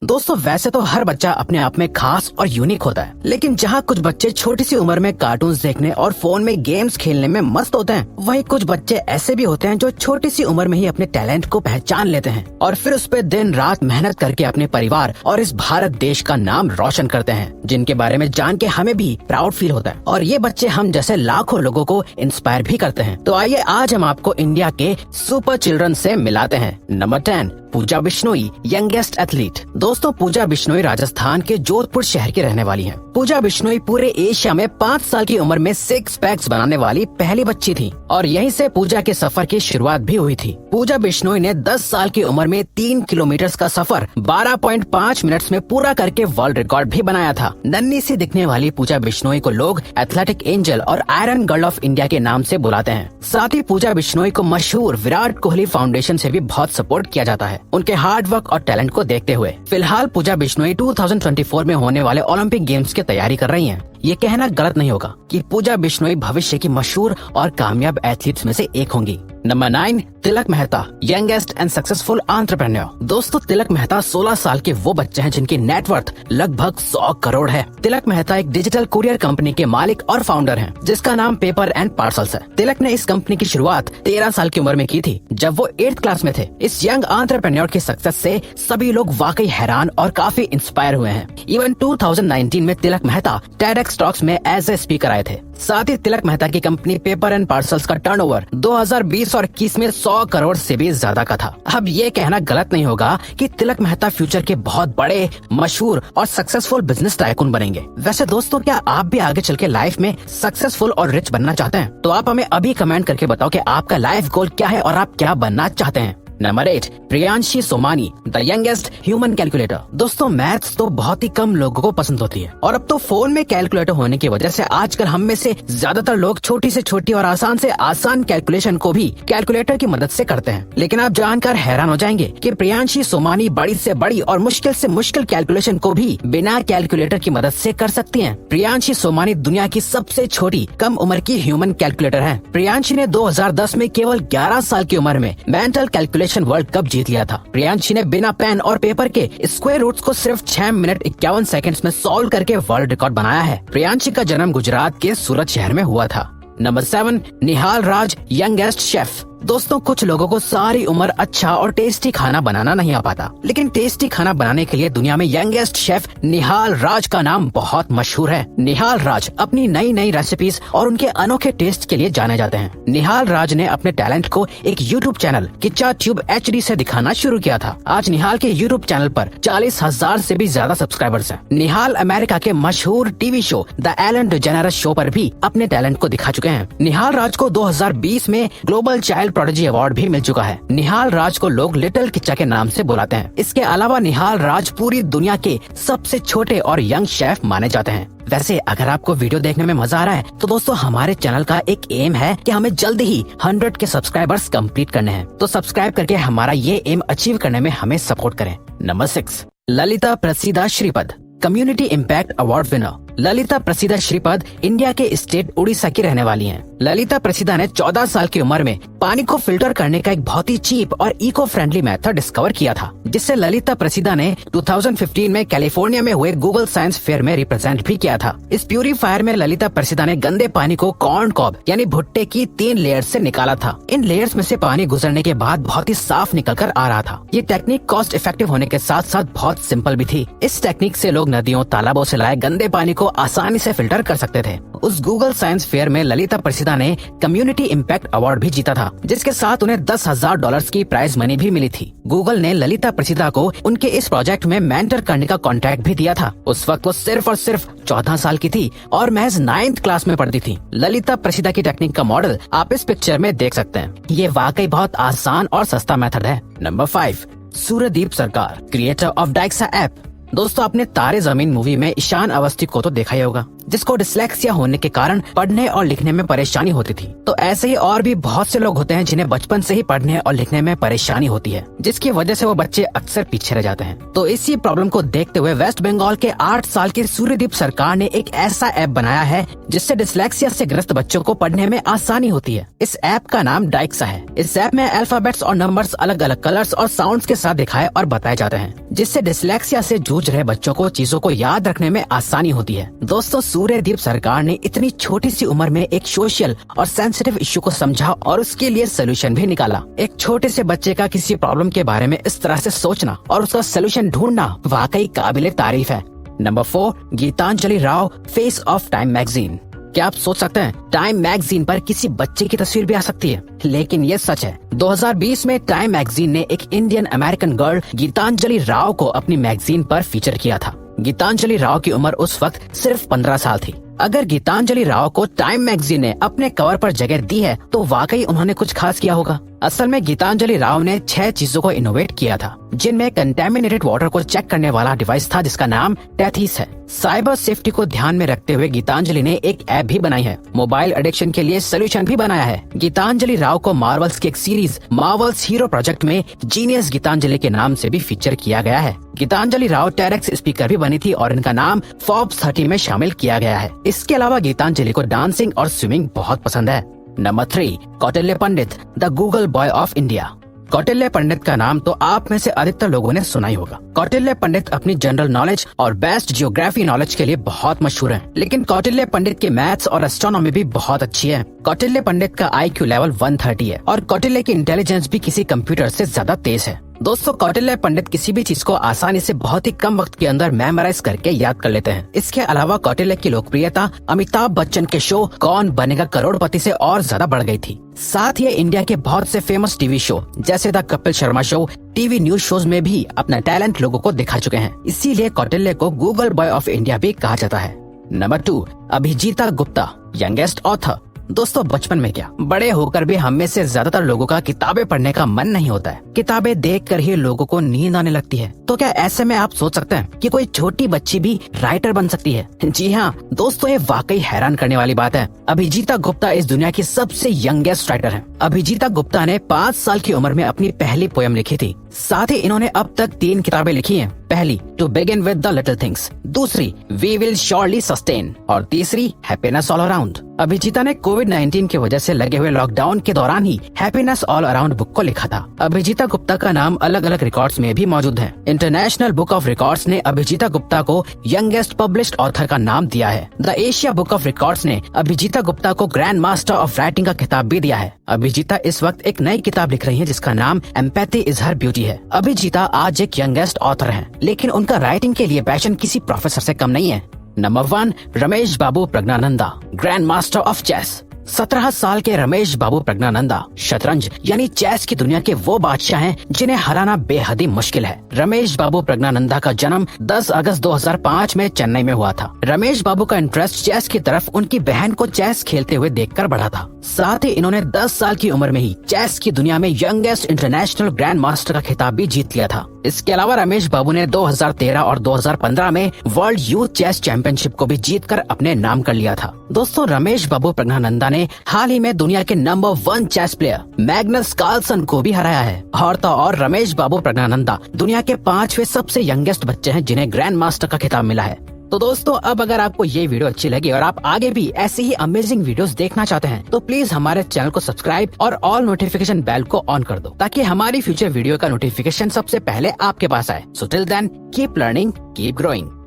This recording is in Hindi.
दोस्तों वैसे तो हर बच्चा अपने आप में खास और यूनिक होता है, लेकिन जहाँ कुछ बच्चे छोटी सी उम्र में कार्टून्स देखने और फोन में गेम्स खेलने में मस्त होते हैं, वहीं कुछ बच्चे ऐसे भी होते हैं जो छोटी सी उम्र में ही अपने टैलेंट को पहचान लेते हैं और फिर उस पे दिन रात मेहनत करके अपने परिवार और इस भारत देश का नाम रोशन करते हैं, जिनके बारे में जान के हमें भी प्राउड फील होता है। और ये बच्चे हम जैसे लाखों लोगों को इंस्पायर भी करते हैं। तो आइए आज हम आपको इंडिया के सुपर चिल्ड्रन से मिलाते हैं। नंबर 10, पूजा बिश्नोई, यंगेस्ट एथलीट। दोस्तों पूजा बिश्नोई राजस्थान के जोधपुर शहर की रहने वाली हैं। पूजा बिश्नोई पूरे एशिया में 5 साल की उम्र में 6 पैक्स बनाने वाली पहली बच्ची थी और यहीं से पूजा के सफर की शुरुआत भी हुई थी। पूजा बिश्नोई ने 10 साल की उम्र में 3 किलोमीटर का सफर 12.5 मिनट्स में पूरा करके वर्ल्ड रिकॉर्ड भी बनाया था। नन्ही सी दिखने वाली पूजा बिश्नोई को लोग एथलेटिक एंजल और आयरन गर्ल ऑफ इंडिया के नाम से बुलाते हैं। साथ ही पूजा बिश्नोई को मशहूर विराट कोहली फाउंडेशन से भी बहुत सपोर्ट किया जाता है उनके हार्ड वर्क और टैलेंट को देखते हुए। फिलहाल पूजा बिश्नोई 2024 में होने वाले ओलंपिक गेम्स की तैयारी कर रही हैं। ये कहना गलत नहीं होगा कि पूजा बिश्नोई भविष्य की मशहूर और कामयाब एथलीट्स में से एक होंगी। Number 9, Tilak Mehta, youngest and successful entrepreneur. दोस्तों तिलक मेहता 16 साल के वो बच्चे हैं जिनकी नेटवर्थ लगभग 100 करोड़ है। तिलक मेहता एक डिजिटल कुरियर कंपनी के मालिक और फाउंडर हैं, जिसका नाम पेपर एंड पार्सल्स है। तिलक ने इस कंपनी की शुरुआत 13 साल की उम्र में की थी, जब वो 8th क्लास में थे। इस यंग एंटरप्रेन्योर की सक्सेस से सभी लोग वाकई हैरान और काफी इंस्पायर हुए हैं। इवन 2019 में तिलक मेहता TEDx टॉक्स में एज ए स्पीकर आए थे। साथ ही तिलक मेहता की कंपनी पेपर एंड पार्सल्स का टर्नओवर 2020 और 21 में 100 करोड़ से भी ज्यादा का था। अब ये कहना गलत नहीं होगा कि तिलक मेहता फ्यूचर के बहुत बड़े, मशहूर और सक्सेसफुल बिजनेस टाइकून बनेंगे। वैसे दोस्तों क्या आप भी आगे चल के लाइफ में सक्सेसफुल और रिच बनना चाहते हैं? तो आप हमें अभी कमेंट करके बताओ कि आपका लाइफ गोल क्या है और आप क्या बनना चाहते हैं। Number 8, Priyanshi Somani, the youngest human calculator. दोस्तों मैथ्स तो बहुत ही कम लोगों को पसंद होती है और अब तो फोन में कैलकुलेटर होने की वजह से आजकल हम में से ज्यादातर लोग छोटी से छोटी और आसान से आसान कैलकुलेशन को भी कैलकुलेटर की मदद से करते हैं। लेकिन आप जानकर हैरान हो जाएंगे कि प्रियांशी सोमानी बड़ी से बड़ी और मुश्किल से मुश्किल कैलकुलेशन को भी बिना कैलकुलेटर की मदद से कर सकती हैं। प्रियांशी सोमानी दुनिया की सबसे छोटी कम उम्र की ह्यूमन कैलकुलेटर है। प्रियांशी ने 2010 में केवल 11 साल की उम्र में मेंटल कैलकुलेशन वर्ल्ड कप जीत लिया था। प्रियांशी ने बिना पेन और पेपर के स्क्वायर रूट्स को सिर्फ 6 मिनट 51 सेकंड्स में सॉल्व करके वर्ल्ड रिकॉर्ड बनाया है। प्रियांशी का जन्म गुजरात के सूरत शहर में हुआ था। नंबर 7, निहाल राज, यंगेस्ट शेफ। दोस्तों कुछ लोगों को सारी उम्र अच्छा और टेस्टी खाना बनाना नहीं आ पाता, लेकिन टेस्टी खाना बनाने के लिए दुनिया में यंगेस्ट शेफ निहाल राज का नाम बहुत मशहूर है। निहाल राज अपनी नई नई रेसिपीज और उनके अनोखे टेस्ट के लिए जाने जाते हैं। निहाल राज ने अपने टैलेंट को एक YouTube channel Kichcha tube HD से दिखाना शुरू किया था। आज निहाल के YouTube चैनल पर 40,000 से भी ज्यादा सब्सक्राइबर्स हैं। निहाल अमेरिका के मशहूर TV show the Ellen DeGeneres show पर भी अपने टैलेंट को दिखा चुके हैं। निहाल राज को 2020 में ग्लोबल चाइल्ड प्रोडिजी अवार्ड भी मिल चुका है। निहाल राज को लोग लिटिल किच्चा के नाम से बुलाते हैं। इसके अलावा निहाल राज पूरी दुनिया के सबसे छोटे और यंग शेफ माने जाते हैं। वैसे अगर आपको वीडियो देखने में मजा आ रहा है तो दोस्तों हमारे चैनल का एक एम है कि हमें जल्द ही 100 के सब्सक्राइबर्स कंप्लीट करने हैं, तो सब्सक्राइब करके हमारा ये एम अचीव करने में हमें सपोर्ट करें। Number 6, Lalitha Praseeda Sripada, community impact award winner. Lalitha Praseeda Sripada India के स्टेट उड़ीसा की रहने वाली हैं। ललिता प्रसीदा ने 14 साल की उम्र में पानी को फिल्टर करने का एक बहुत ही चीप और इको फ्रेंडली मेथड डिस्कवर किया था, जिससे ललिता प्रसीदा ने 2015 में कैलिफोर्निया में हुए गूगल साइंस फेयर में रिप्रेजेंट भी किया था। इस प्यूरीफायर में ललिता प्रसीदा ने गंदे पानी को कॉर्न कॉब यानी भुट्टे की 3 लेयर्स से निकाला था। इन लेयर्स में से पानी गुजरने के बाद बहुत ही साफ निकल कर आ रहा था। ये टेक्निक कॉस्ट इफेक्टिव होने के साथ साथ बहुत सिंपल भी थी। इस टेक्निक से लोग नदियों तालाबों से लाए गंदे पानी को आसानी से फिल्टर कर सकते थे। उस गूगल साइंस फेयर में ललिता प्रसीदा ने कम्युनिटी इम्पैक्ट अवार्ड भी जीता था, जिसके साथ उन्हें $10,000 की प्राइज मनी भी मिली थी। गूगल ने ललिता प्रसीदा को उनके इस प्रोजेक्ट में मेंटर करने का कॉन्ट्रैक्ट भी दिया था। उस वक्त वो सिर्फ और सिर्फ 14 साल की थी और महज 9th क्लास में पढ़ती थी। ललिता प्रसीदा की टेक्निक का मॉडल आप इस पिक्चर में देख सकते हैं। ये वाकई बहुत आसान और सस्ता मेथड है। नंबर 5, सूर्यदीप सरकार, क्रिएटर ऑफ डाइक्सा ऐप। दोस्तों आपने तारे जमीन मूवी में ईशान अवस्थी को तो देखा ही होगा। जिसको डिस्लेक्सिया होने के कारण पढ़ने और लिखने में परेशानी होती थी। तो ऐसे ही और भी बहुत से लोग होते हैं जिन्हें बचपन से ही पढ़ने और लिखने में परेशानी होती है, जिसकी वजह से वो बच्चे अक्सर पीछे रह जाते हैं। तो इसी प्रॉब्लम को देखते हुए वेस्ट बंगाल के 8 साल के सूर्यदीप सरकार ने एक ऐसा ऐप बनाया है जिससे डिस्लेक्सिया से ग्रस्त बच्चों को पढ़ने में आसानी होती है। इस ऐप का नाम डाइक्सा है। इस ऐप में अल्फाबेट्स और नंबर्स अलग अलग कलर्स और साउंड्स के साथ दिखाए और बताए जाते हैं, जिससे डिस्लेक्सिया से जूझ रहे बच्चों को चीजों को याद रखने में आसानी होती है। दोस्तों, सूर्यदीप सरकार ने इतनी छोटी सी उम्र में एक सोशल और सेंसिटिव इश्यू को समझा और उसके लिए सोल्यूशन भी निकाला। एक छोटे से बच्चे का किसी प्रॉब्लम के बारे में इस तरह से सोचना और उसका सोल्यूशन ढूंढना वाकई काबिले तारीफ है। Number 4, Geetanjali Rao, face of Time magazine. क्या आप सोच सकते हैं टाइम मैगजीन पर किसी बच्चे की तस्वीर भी आ सकती है? लेकिन ये सच है। 2020 में टाइम मैगजीन ने एक Indian American girl Geetanjali Rao को अपनी मैगजीन पर फीचर किया था। गीतांजलि राव की उम्र उस वक्त सिर्फ 15 साल थी। अगर गीतांजलि राव को टाइम मैगजीन ने अपने कवर पर जगह दी है तो वाकई उन्होंने कुछ खास किया होगा। असल में गीतांजलि राव ने 6 चीजों को इनोवेट किया था, जिनमें कंटेमिनेटेड वाटर को चेक करने वाला डिवाइस था जिसका नाम टेथिस है। साइबर सेफ्टी को ध्यान में रखते हुए गीतांजलि ने एक ऐप भी बनाई है। मोबाइल एडिक्शन के लिए सोल्यूशन भी बनाया है। गीतांजलि राव को मार्वल्स की एक सीरीज मार्वल्स हीरो प्रोजेक्ट में जीनियस गीतांजलि के नाम से भी फीचर किया गया है। गीतांजलि राव टेरेक्स स्पीकर भी बनी थी और इनका नाम फोर्ब्स 30 में शामिल किया गया है। इसके अलावा गीतांजलि को डांसिंग और स्विमिंग बहुत पसंद है। Number 3, Kautilya Pandit, the Google boy of India. Kautilya Pandit का नाम तो आप में से अधिकतर लोगों ने सुना ही होगा। कौटिल्य पंडित अपनी जनरल नॉलेज और बेस्ट जियोग्राफी नॉलेज के लिए बहुत मशहूर हैं। लेकिन कौटिल्य पंडित की मैथ्स और एस्ट्रोनॉमी भी बहुत अच्छी है। कौटिल्य पंडित का IQ लेवल 130 है और कौटिल्य की इंटेलिजेंस भी किसी कंप्यूटर से ज्यादा तेज है। दोस्तों, कौटिल्य पंडित किसी भी चीज को आसानी से बहुत ही कम वक्त के अंदर मेमोराइज करके याद कर लेते हैं। इसके अलावा कौटिल्य की लोकप्रियता अमिताभ बच्चन के शो कौन बनेगा करोड़पति से और ज्यादा बढ़ गई थी। साथ ही इंडिया के बहुत से फेमस टीवी शो जैसे the Kapil Sharma show, TV news shows में भी अपना टैलेंट लोगों को दिखा चुके हैं। इसीलिए कौटिल्य को गूगल बॉय ऑफ इंडिया भी कहा जाता है। Number 2, Abhijita Gupta, youngest author. दोस्तों, बचपन में क्या बड़े होकर भी हम में से ज्यादातर लोगों का किताबें पढ़ने का मन नहीं होता है। किताबें देखकर ही लोगों को नींद आने लगती है। तो क्या ऐसे में आप सोच सकते हैं कि कोई छोटी बच्ची भी राइटर बन सकती है? जी हाँ दोस्तों, ये वाकई हैरान करने वाली बात है। अभिजीता गुप्ता इस दुनिया की सबसे यंगेस्ट राइटर है। अभिजीता गुप्ता ने 5 साल की उम्र में अपनी पहली पोयम लिखी थी। साथ ही इन्होंने अब तक 3 किताबें लिखी हैं। पहली, to begin with the little things, दूसरी, वी विल श्योरली सस्टेन और तीसरी, हैप्पीनेस ऑल अराउंड। अभिजीता ने कोविड-19 की वजह से लगे हुए लॉकडाउन के दौरान ही हैप्पीनेस ऑल अराउंड बुक को लिखा था। अभिजीता गुप्ता का नाम अलग अलग रिकॉर्ड्स में भी मौजूद है। इंटरनेशनल बुक ऑफ रिकॉर्ड्स ने अभिजीता गुप्ता को यंगेस्ट पब्लिश्ड ऑथर का नाम दिया है। The Asia book of records ने अभिजीता गुप्ता को ग्रैंड मास्टर ऑफ राइटिंग का खिताब भी दिया है। अभिजीता इस वक्त एक नई किताब लिख रही है जिसका नाम एम्पैथी इज हर ब्यूटी है। अभिजीता आज एक यंगेस्ट ऑथर हैं, लेकिन उनका राइटिंग के लिए पैशन किसी प्रोफेसर से कम नहीं है। Number 1, Ramesh Babu Praggnanandhaa, grandmaster of chess. 17 साल के रमेश बाबू प्रज्ञानंदा शतरंज यानी चेस की दुनिया के वो बादशाह हैं जिन्हें हराना बेहद ही मुश्किल है। रमेश बाबू प्रज्ञानंदा का जन्म 10 अगस्त 2005 में चेन्नई में हुआ था। रमेश बाबू का इंटरेस्ट चेस की तरफ उनकी बहन को चेस खेलते हुए देखकर बढ़ा था। साथ ही इन्होंने 10 साल की उम्र में ही चेस की दुनिया में यंगेस्ट इंटरनेशनल ग्रैंड मास्टर का खिताब भी जीत लिया था। इसके अलावा रमेश बाबू ने 2013 और 2015 में वर्ल्ड यूथ चेस चैंपियनशिप को भी जीतकर अपने नाम कर लिया था। दोस्तों, रमेश बाबू प्रज्ञानंदा ने हाल ही में दुनिया के number 1 chess player Magnus Carlsen को भी हराया है। और तो और रमेश बाबू प्रज्ञानंदा दुनिया के 5वें सबसे यंगेस्ट बच्चे हैं जिन्हें ग्रैंड मास्टर का खिताब मिला है। तो दोस्तों, अब अगर आपको ये वीडियो अच्छी लगी और आप आगे भी ऐसी ही अमेजिंग वीडियोस देखना चाहते हैं तो प्लीज हमारे चैनल को सब्सक्राइब और ऑल नोटिफिकेशन बेल को ऑन कर दो ताकि हमारी फ्यूचर वीडियो का नोटिफिकेशन सबसे पहले आपके पास आए। So till then, keep learning, keep growing.